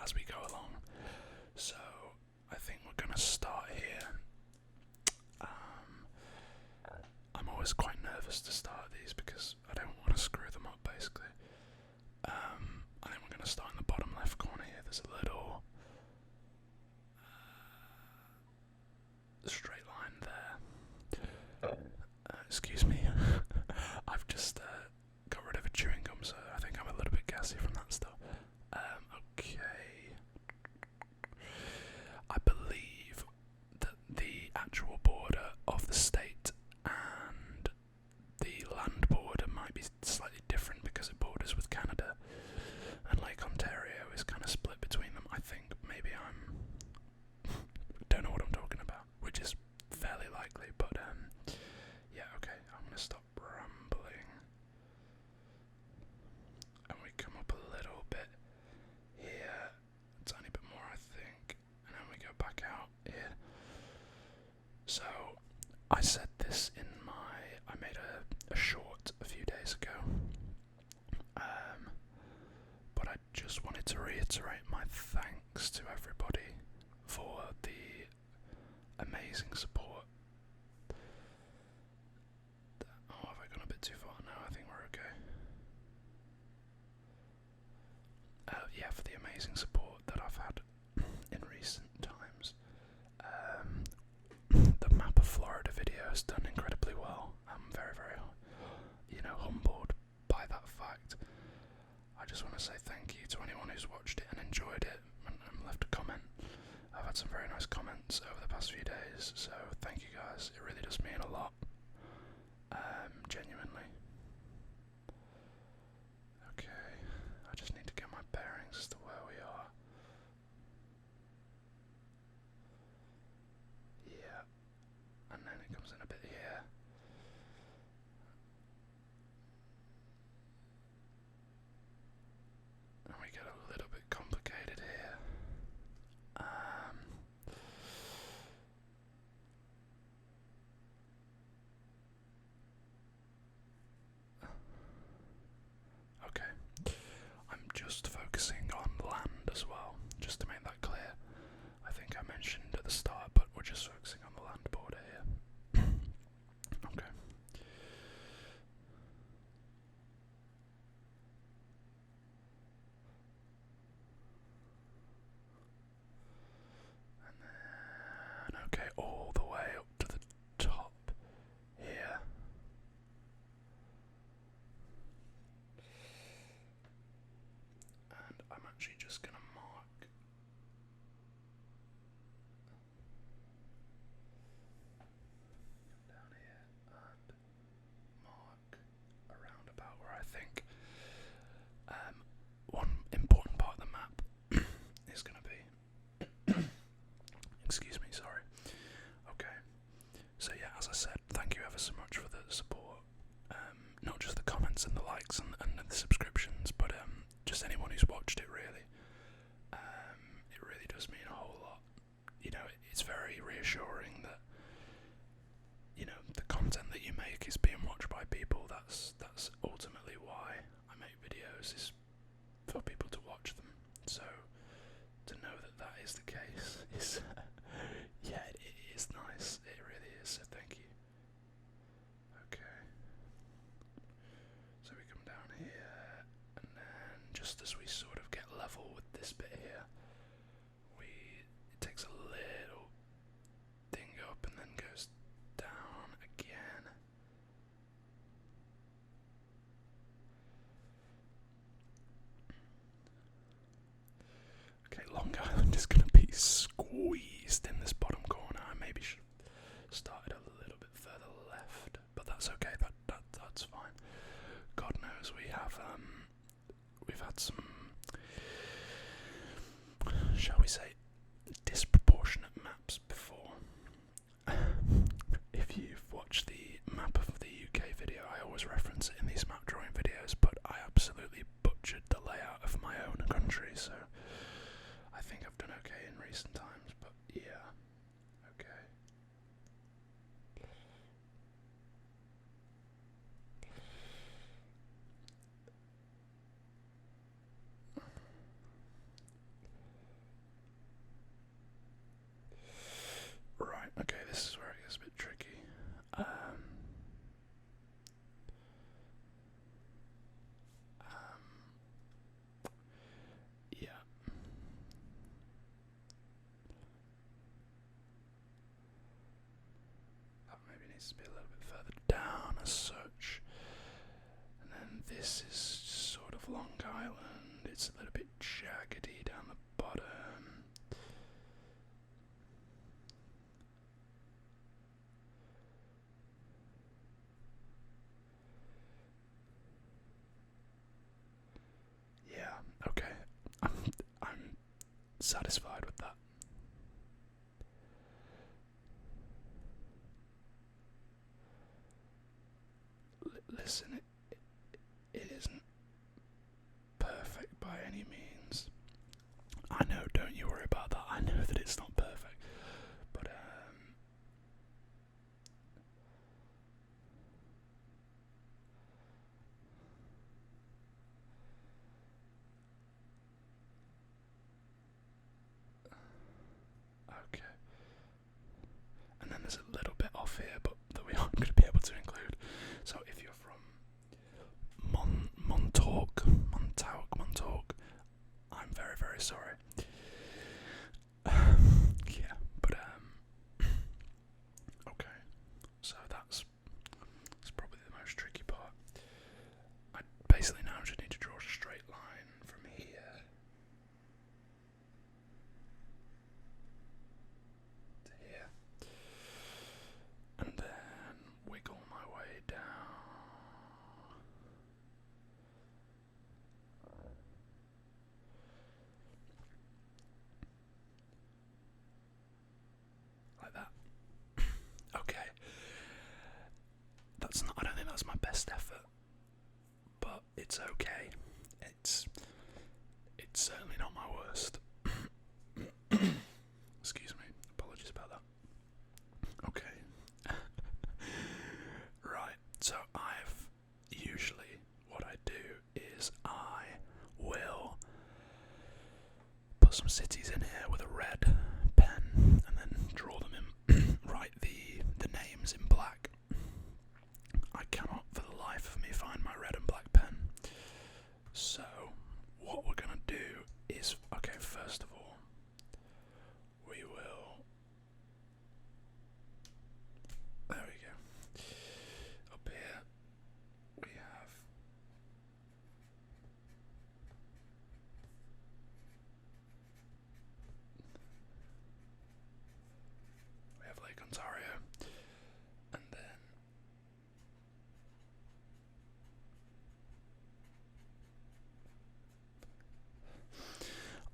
as we go along. So I think we're going to start here. I'm always quite nervous to start these because I don't want to screw them up, basically. I think we're going to start in the bottom left corner here. There's a little straight line there. Excuse me. I've just got rid of a chewing gum, so I think I'm a little bit gassy from that stuff. Okay. I believe that the actual border of the state and the land border might be slightly different because it borders with Canada, and Lake Ontario is kind of split between them. I think maybe don't know what I'm talking about, which is fairly likely, but yeah, okay, I'm going to stop rambling, and we come up a little bit here, a tiny bit more I think, and then we go back out here. So, I said this in I made a short a few days ago, but I just wanted to reiterate my thanks to everybody for the amazing support. Oh, have I gone a bit too far? No, I think we're okay. Yeah, for the amazing support that I've had in recent times. The map of Florida video has done incredibly well. I'm very, very, humbled by that fact. I just want to say thank you to anyone who's watched it and enjoyed it and left a comment. I've had some very nice comments over the past few days, so thank you guys. It really does mean a lot. Genuinely. Okay, I just need to get my bearings as to where we are. Yeah, and then it comes in a bit here. And we get a little bit complicated here. Okay, I'm just focusing on land as well, just to make that clear. I think I mentioned at the start, but we're just focusing on the land border here. Okay. And then, okay, all the way up to the top here. And I'm actually just going to mark down here and mark around about where I think one important part of the map is going to be. Excuse me, sorry. Okay, so yeah, as I said, thank you ever so much for the support. Not just the comments and the likes and the subscriptions, but just anyone who's watched it, really. It really does mean a whole lot. It's very reassuring that, the content that you make is being watched by people. That's ultimately why I make videos, is for people to watch them. So, to know that is the case is, yeah, it is nice. It really is, so thank you. Okay. So we come down here, and then just as we sort of get level with this bit here, it takes a little thing up and then goes down again. Okay, Long Island is going to be squeezed in this bottom corner. I maybe should have started a little bit further left, but that's okay. That's fine. God knows we've had some, shall we say, disproportionate maps before. If you've watched the map of the UK video, I always reference it in these map drawing videos, but I absolutely butchered the layout of my own country, so I think I've done okay in recent times, but yeah, okay. needs to be a little bit further down as such. And then this is sort of Long Island. It's a little bit jaggedy down the bottom. Yeah, okay. I'm satisfied with that. Listen, it isn't perfect by any means. I know, don't you worry about that. I know that it's not perfect. But, okay. And then there's a little bit off here, but that we aren't going to be able to include. So if you're from Montauk, I'm very, very sorry. Yeah, but okay. So that's probably the most tricky part. I basically now just need to draw a straight line from here to here, and then wiggle my way down. Like that. Okay. That's not, I don't think that's my best effort, but it's okay. It's certainly not my worst. Excuse me. Apologies about that. Okay. Right. So usually what I do is I will put some cities in here with a red pen and then draw them in, write the names in black. I cannot for the life of me find my red and black pen. So what we're going to do is, okay, first of all, we will, there we go, up here we have Lake Ontario, and then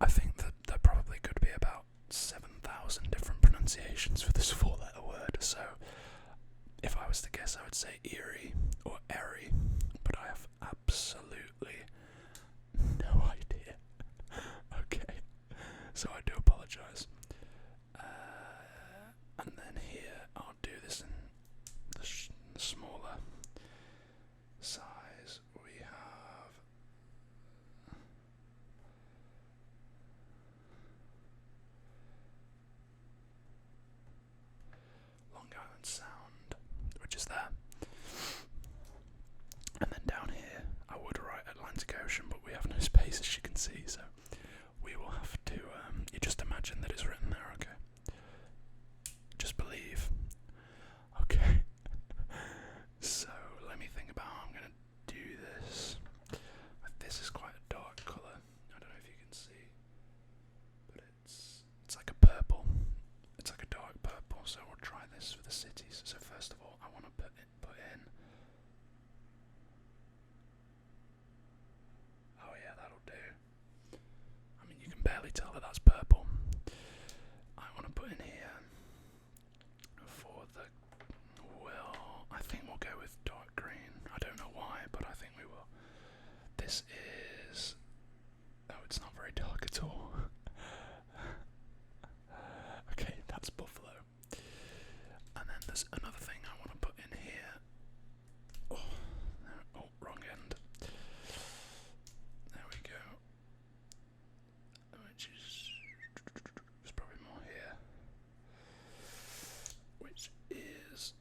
I think that there probably could be about 7,000 different pronunciations for this four-letter word, so if I was to guess I would say Erie or Erie, but I have absolutely no idea. Okay, so I do apologise. And then here I'll do this in the smaller size. We have Long Island Sound, which is there. And then down here I would write Atlantic Ocean, but we have no space, as you can see, so we will have to, you just imagine that it's written there, okay? Just believe. Okay. So let me think about how I'm going to do this. This is quite a dark colour. I don't know if you can see, but it's like a purple. It's like a dark purple. So we'll try this for the cities. So first of all, I want to put in. Oh yeah, that'll do. I mean, you can barely tell that that's purple. I want to put in here for the, well, I think we'll go with dark green. I don't know why, but I think we will. This is, oh, it's not very dark at all. Okay, that's Buffalo. And then there's another thing I want to put in here. Oh, wrong end. There we go. Which is, there's probably more here. Which is,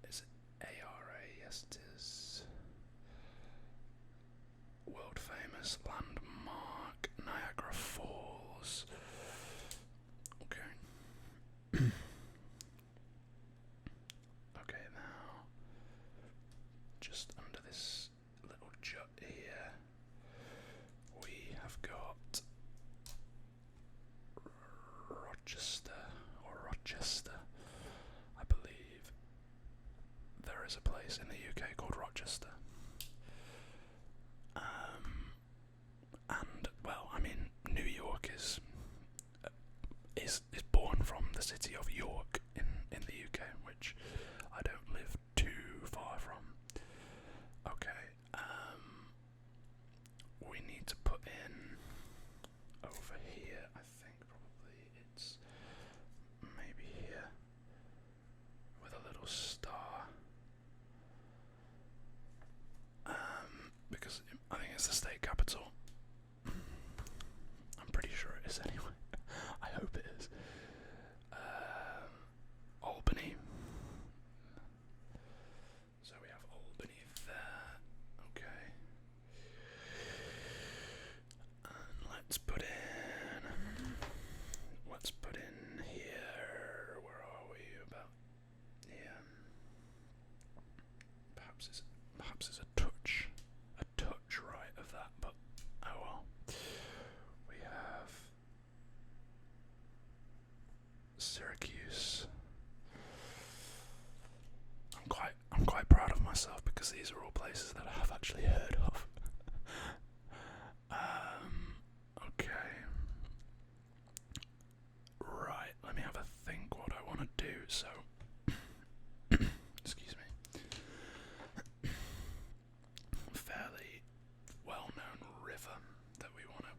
is it ARA? Yes, it is. Okay, now just under this little jut here, we have got Rochester, I believe. There is a place in the UK called Rochester. And well, I mean, New York is born from the city of York in the UK, which I don't live too far from. Okay, we need to put in over here. I think probably it's maybe here with a little star. Because I think it's the state capital. I'm pretty sure it is anyway. I hope it is. Albany. So we have Albany there. Okay. And let's put in here. Where are we? About here. Perhaps it's a touch right of that, but oh well. We have Syracuse. I'm quite proud of myself because these are all places that I have actually heard of. Okay. Right, let me have a think what I want to do. So, excuse me. Fairly well-known river that we want to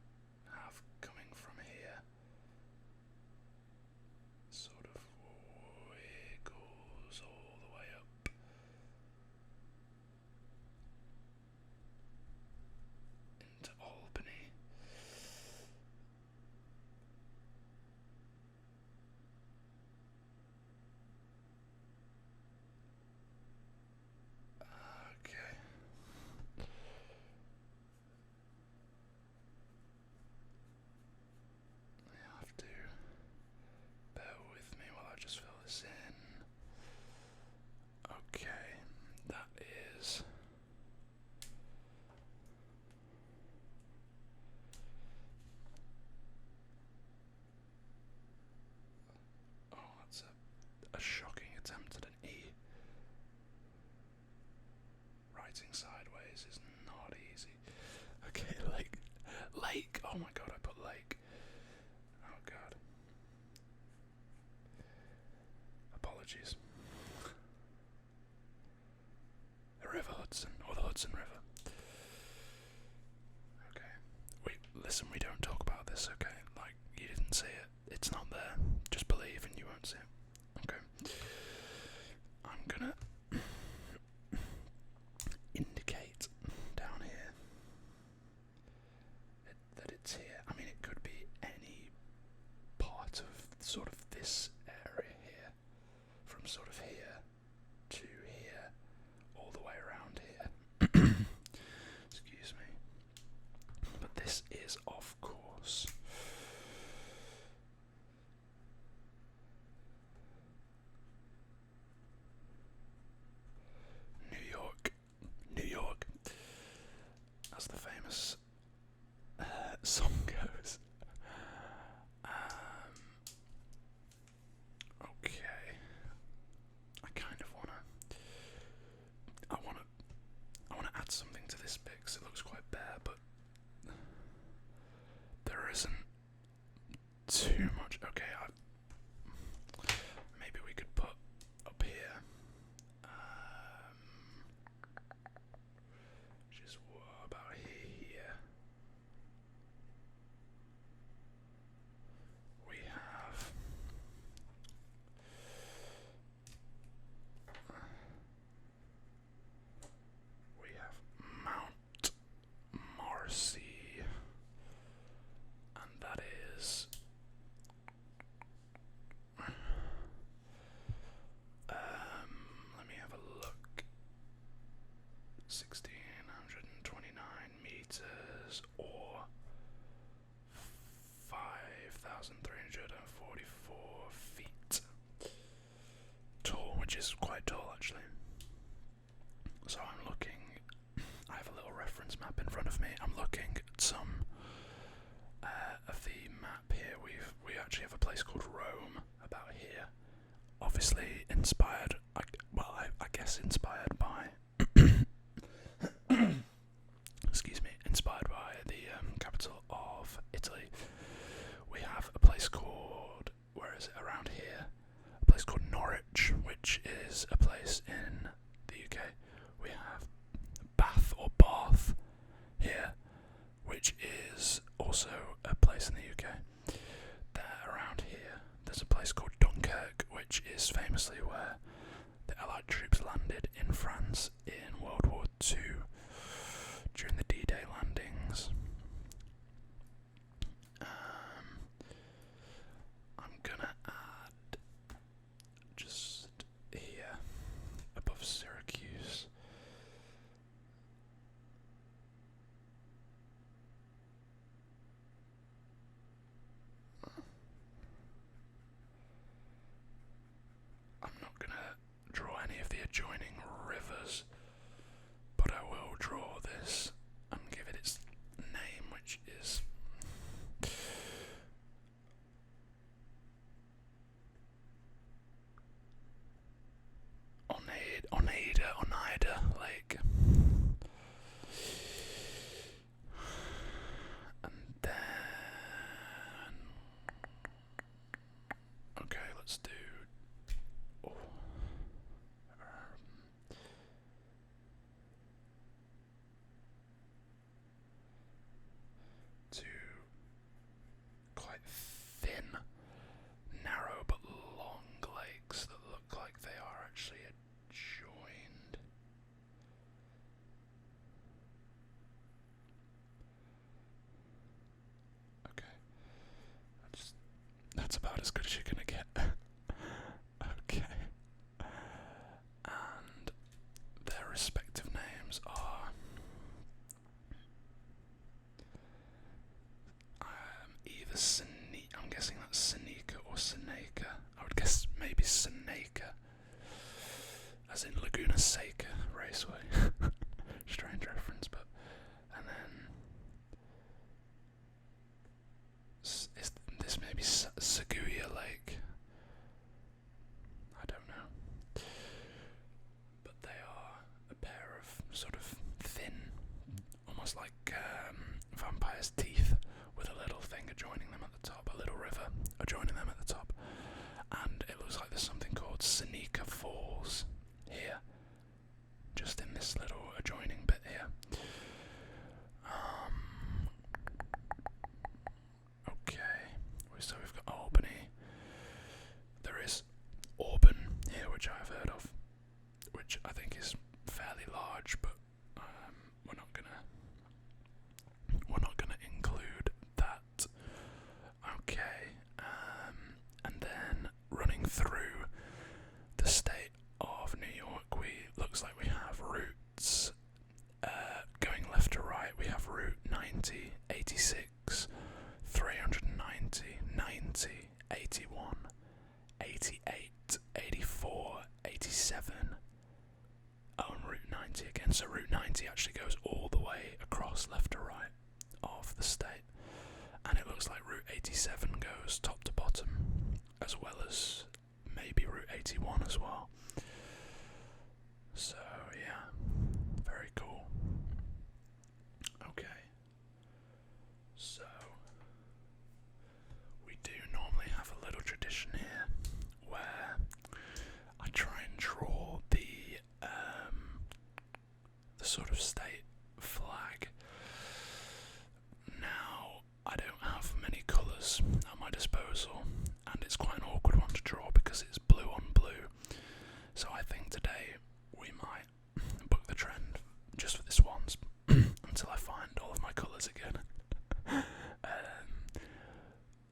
have coming from here. Sort of wiggles all the way up. Into Albany. Okay. You have to bear with me while I just fill this in. Okay, that is that's a shocking attempt at an E. Writing sideways is not easy. Okay, lake. Oh my god, I put lake. Oh god. Apologies. The River Hudson, or the Hudson River. Okay. Listen, we don't talk about this, okay? Like, you didn't see it. It's not there. Just believe and you won't see it. Okay. I'm gonna indicate down here that it's here. I mean, it could be any part of sort of this area here. From sort of here to here, all the way around here. Excuse me. But this is, of course, New York. New York. As the famous song goes. Okay. I kind of I wanna add something to this bit because it looks quite bare, but there isn't too much. Okay, maybe we could put up here, just about here. We have Mount Marcy, and that is is quite tall actually. So I'm looking, I have a little reference map in front of me. I'm looking at some of the map here. We actually have a place called Rome about here. Obviously inspired, I guess inspired by excuse me, inspired by the capital of Italy. We have a place called, where is it, around here? A place called Norwich, which is a place in the UK. We have Bath or Bath here, which is also a place in the UK. There, around here, there's a place called Dunkirk, which is famously where the Allied troops landed in France in World War II during the D-Day landings. I'm gonna add just here above Syracuse. I'm not gonna draw any of the adjoining rivers, but I will draw this and give it its name, which is Oneida Lake. And then, okay, let's do, two quite thin, narrow but long lakes that look like they are actually adjoined. Okay, that's about as good as you're gonna get. Okay, and their respective names are either I'm guessing that's Seneca or Seneca. I would guess maybe Seneca, as in Laguna Seca Raceway. Strange reference, but and then is this maybe Seguia Lake? I don't know, but they are a pair of sort of thin, almost like vampire's teeth, with a little thing adjoining them at the top, a little river adjoining them at the top, and it looks like there's something called Niagara Falls here, just in this little adjoining bit here. Okay, so we've got Albany. There is Auburn here, which I've heard of, which I think is fairly large, but we're not gonna include that. Okay, and then running through the state of New York, looks like we have routes going left to right. We have Route 90, 86, 390, 90, 81, 88, 84, 87. Oh, and Route 90 again. So Route 90 actually goes all the way across left to right of the state, and it looks like Route 87 goes top to bottom, as well as maybe Route 81 as well. So yeah, very cool. Okay, so we do normally have a little tradition here where I try and draw the sort of state flag. Now, I don't have many colours at my disposal, and it's quite an awkward one to draw because it's blue on blue. So I think today we might book the trend just for this once until I find all of my colours again.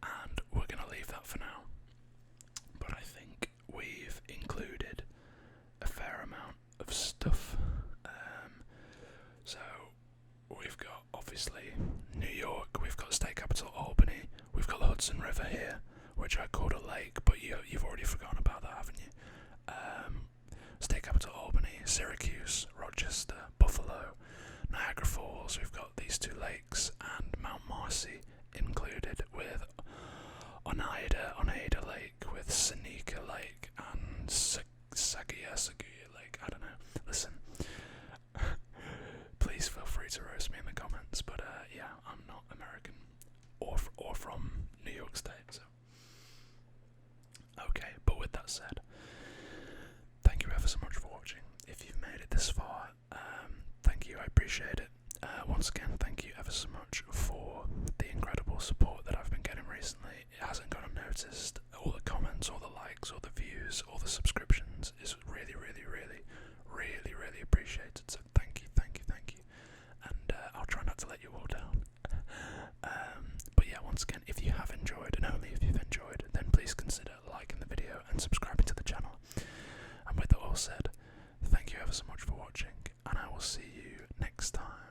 And we're going to leave that for now. But I think we've included a fair amount of stuff. So we've got obviously New York, we've got state capital Albany, we've got the Hudson River here, which I called a lake, but you've already forgotten about that, haven't you? Syracuse, Rochester, Buffalo, Niagara Falls. We've got these two lakes and Mount Marcy included, with Oneida Lake, with Seneca Lake and Saguya Lake. I don't know. Listen, please feel free to roast me in the comments, but yeah, I'm not American or from New York State, so. Okay, but with that said, thank you ever so much for watching. If you've made it this far, thank you, I appreciate it. Once again, thank you ever so much for the incredible support that I've been getting recently. It hasn't gone unnoticed. All the comments, all the likes, all the views, all the subscriptions is really, really, really, really, really appreciated. So thank you, thank you, thank you. And I'll try not to let you all down. But yeah, once again, if you have enjoyed, and only if you've enjoyed, then please consider liking the video and subscribing to the channel. And with that all said, thank you ever so much for watching, and I will see you next time.